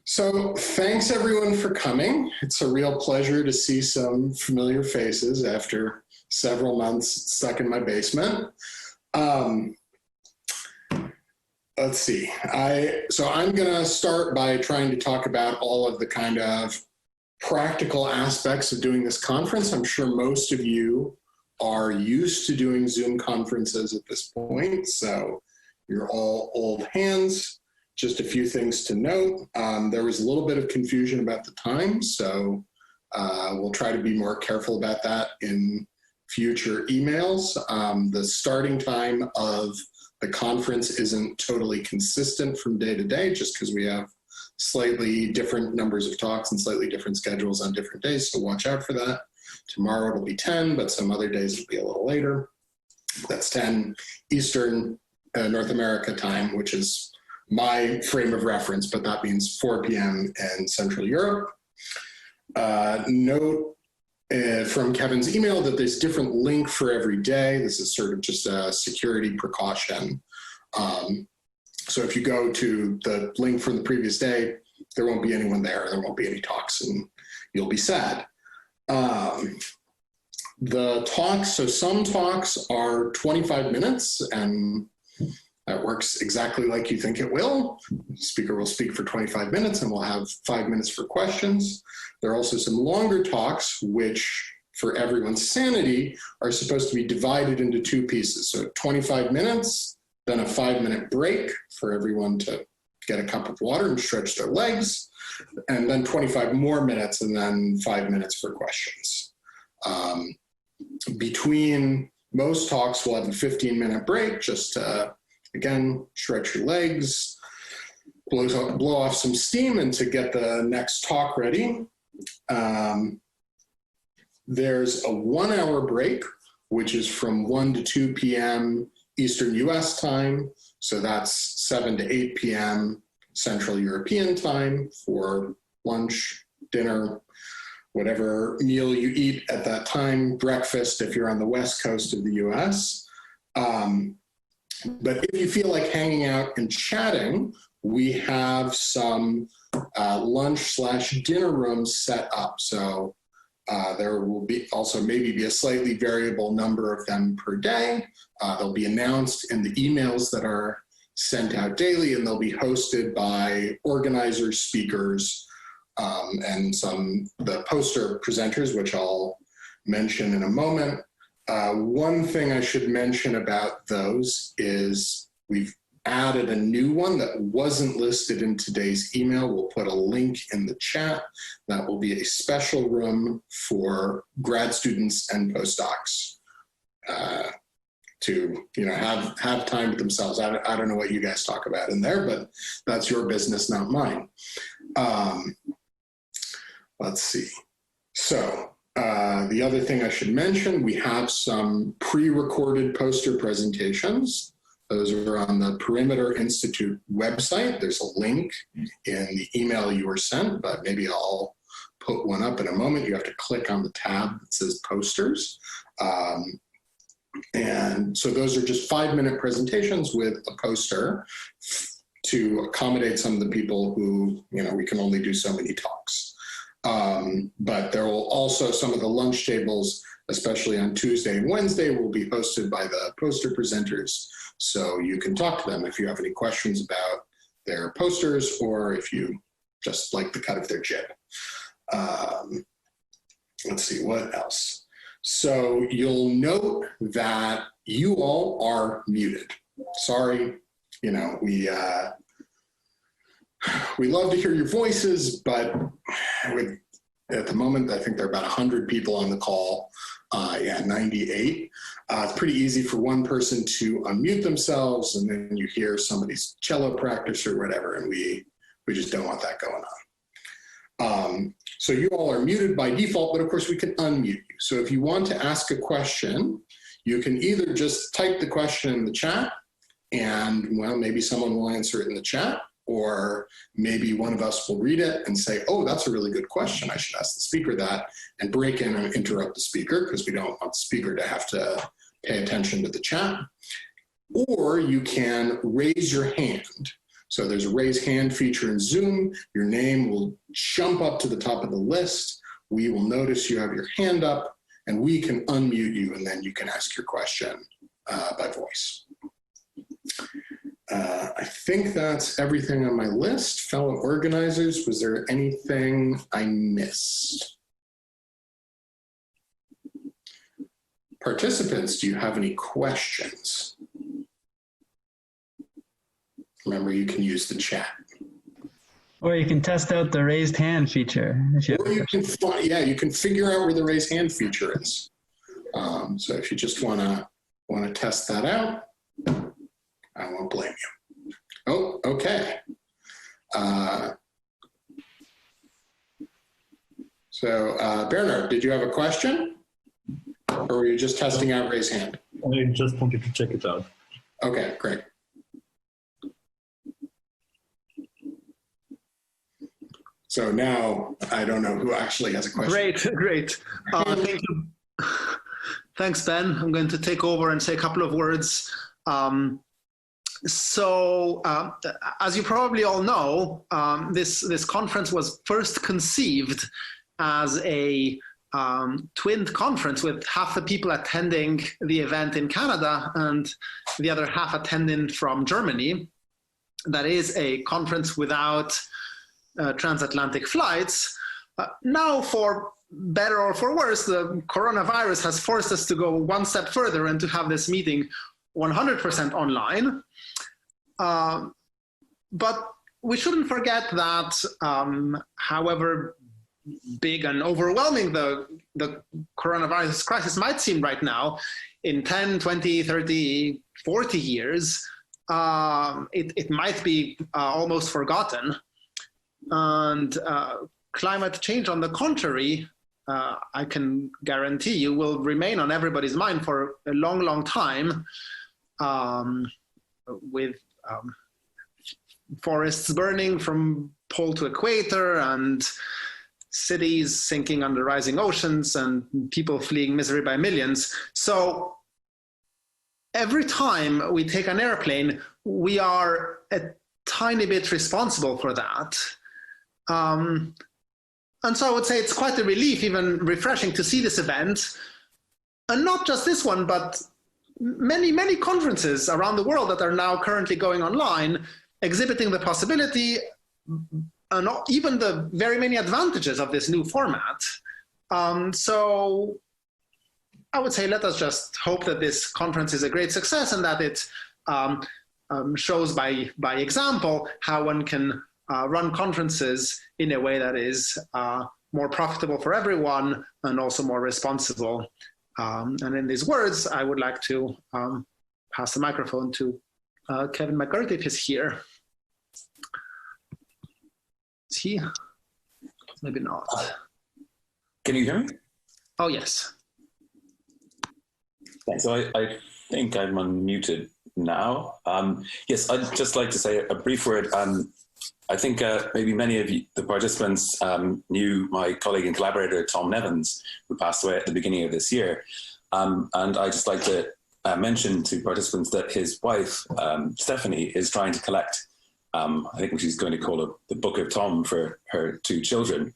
So thanks everyone for coming. It's a real pleasure to see some familiar faces after several months stuck in my basement. Let's see. I'm gonna start by trying to talk about all of the kind of practical aspects of doing this conference. I'm sure most of you are used to doing Zoom conferences at this point, so you're all old hands. Just a few things to note. There was a little bit of confusion about the time, so we'll try to be more careful about that in future emails. The starting time of the conference isn't totally consistent from day to day, just because we have slightly different numbers of talks and slightly different schedules on different days, so watch out for that. Tomorrow it'll be 10, but some other days it'll be a little later. That's 10 Eastern North America time, which is my frame of reference, but that means 4 p.m. in Central Europe. Note from Kevin's email that there's different link for every day. This is sort of just a security precaution. So if you go to the link from the previous day, there won't be anyone there. There won't be any talks, and you'll be sad. The talks, so some talks are 25 minutes, and that works exactly like you think it will. The speaker will speak for 25 minutes and we'll have 5 minutes for questions. There are also some longer talks, which for everyone's sanity are supposed to be divided into two pieces. So 25 minutes, then a 5-minute break for everyone to get a cup of water and stretch their legs, and then 25 more minutes, and then 5 minutes for questions. Between most talks, we'll have a 15-minute break just to, again, stretch your legs, blow off some steam, and to get the next talk ready. There's a 1-hour break, which is from 1 to 2 p.m. Eastern US time. So that's 7 to 8 p.m. Central European time for lunch, dinner, whatever meal you eat at that time, breakfast if you're on the West Coast of the US. But if you feel like hanging out and chatting, we have some lunch/dinner rooms set up. So there will be also maybe a slightly variable number of them per day. They'll be announced in the emails that are sent out daily, and they'll be hosted by organizers, speakers, and the poster presenters, which I'll mention in a moment. One thing I should mention about those is we've added a new one that wasn't listed in today's email. We'll put a link in the chat. That will be a special room for grad students and postdocs to have time with themselves. I don't know what you guys talk about in there, but that's your business, not mine. Let's see. So the other thing I should mention, we have some pre-recorded poster presentations. Those are on the Perimeter Institute website. There's a link in the email you were sent, but maybe I'll put one up in a moment. You have to click on the tab that says posters. And so those are just 5-minute presentations with a poster to accommodate some of the people who, we can only do so many talks. But there will also, some of the lunch tables, especially on Tuesday and Wednesday, will be hosted by the poster presenters. So you can talk to them if you have any questions about their posters, or if you just like the cut of their jib. Let's see, what else? So you'll note that you all are muted. Sorry, we love to hear your voices, but at the moment, I think there are about 100 people on the call. 98. It's pretty easy for one person to unmute themselves, and then you hear somebody's cello practice or whatever, and we just don't want that going on. So you all are muted by default, but of course we can unmute you. So if you want to ask a question, you can either just type the question in the chat, and maybe someone will answer it in the chat, or maybe one of us will read it and say, oh, that's a really good question. I should ask the speaker that, and break in and interrupt the speaker, because we don't want the speaker to have to pay attention to the chat. Or you can raise your hand. So there's a raise hand feature in Zoom. Your name will jump up to the top of the list. We will notice you have your hand up, and we can unmute you, and then you can ask your question by voice. I think that's everything on my list. Fellow organizers, was there anything I missed? Participants, do you have any questions? Remember, you can use the chat. Or you can test out the raised hand feature. Or you can, yeah, you can figure out where the raise hand feature is. So if you just want to test that out, I won't blame you. Oh, okay. So Bernard, did you have a question? Or were you just testing out raise hand? I just wanted to check it out. Okay, great. So now I don't know who actually has a question. Great. Thank you. Thanks, Ben. I'm going to take over and say a couple of words. As you probably all know, this conference was first conceived as a twinned conference with half the people attending the event in Canada and the other half attending from Germany. That is a conference without transatlantic flights. Now, for better or for worse, the coronavirus has forced us to go one step further and to have this meeting 100% online. But we shouldn't forget that however big and overwhelming the coronavirus crisis might seem right now, in 10, 20, 30, 40 years, it might be almost forgotten. And climate change, on the contrary, I can guarantee you will remain on everybody's mind for a long, long time, with forests burning from pole to equator and cities sinking under rising oceans and people fleeing misery by millions. So every time we take an airplane, we are a tiny bit responsible for that. And so I would say it's quite a relief, even refreshing, to see this event. And not just this one, but many, many conferences around the world that are now currently going online, exhibiting the possibility and even the very many advantages of this new format. So I would say let us just hope that this conference is a great success and that it shows by example how one can run conferences in a way that is more profitable for everyone and also more responsible. And in these words, I would like to pass the microphone to Kevin McGurty, if he's here. Is he? Maybe not. Can you hear me? Oh, yes. So I think I'm unmuted now. Yes, I'd just like to say a brief word. I think maybe many of you, the participants knew my colleague and collaborator, Tom Nevins, who passed away at the beginning of this year. And I'd just like to mention to participants that his wife, Stephanie, is trying to collect, I think she's going to call it the Book of Tom for her two children,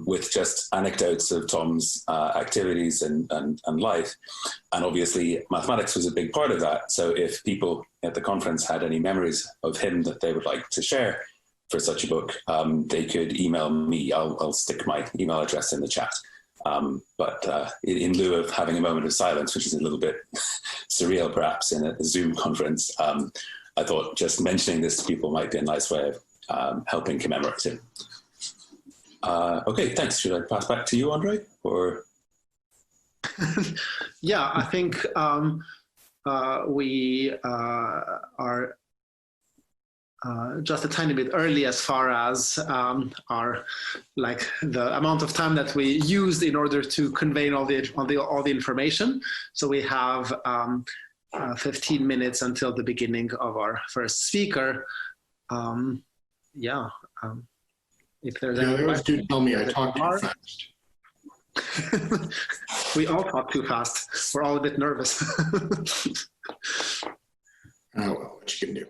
with just anecdotes of Tom's activities and life. And obviously mathematics was a big part of that. So if people at the conference had any memories of him that they would like to share for such a book, they could email me. I'll stick my email address in the chat. But in lieu of having a moment of silence, which is a little bit surreal perhaps in a Zoom conference, I thought just mentioning this to people might be a nice way of helping commemorate him. Okay, thanks. Should I pass back to you, Andre? Or yeah, I think we are just a tiny bit early as far as our the amount of time that we used in order to convey all the information. So we have 15 minutes until the beginning of our first speaker. If there's any they always do tell me I talk too fast. We all talk too fast. We're all a bit nervous. Oh, well, what you can do.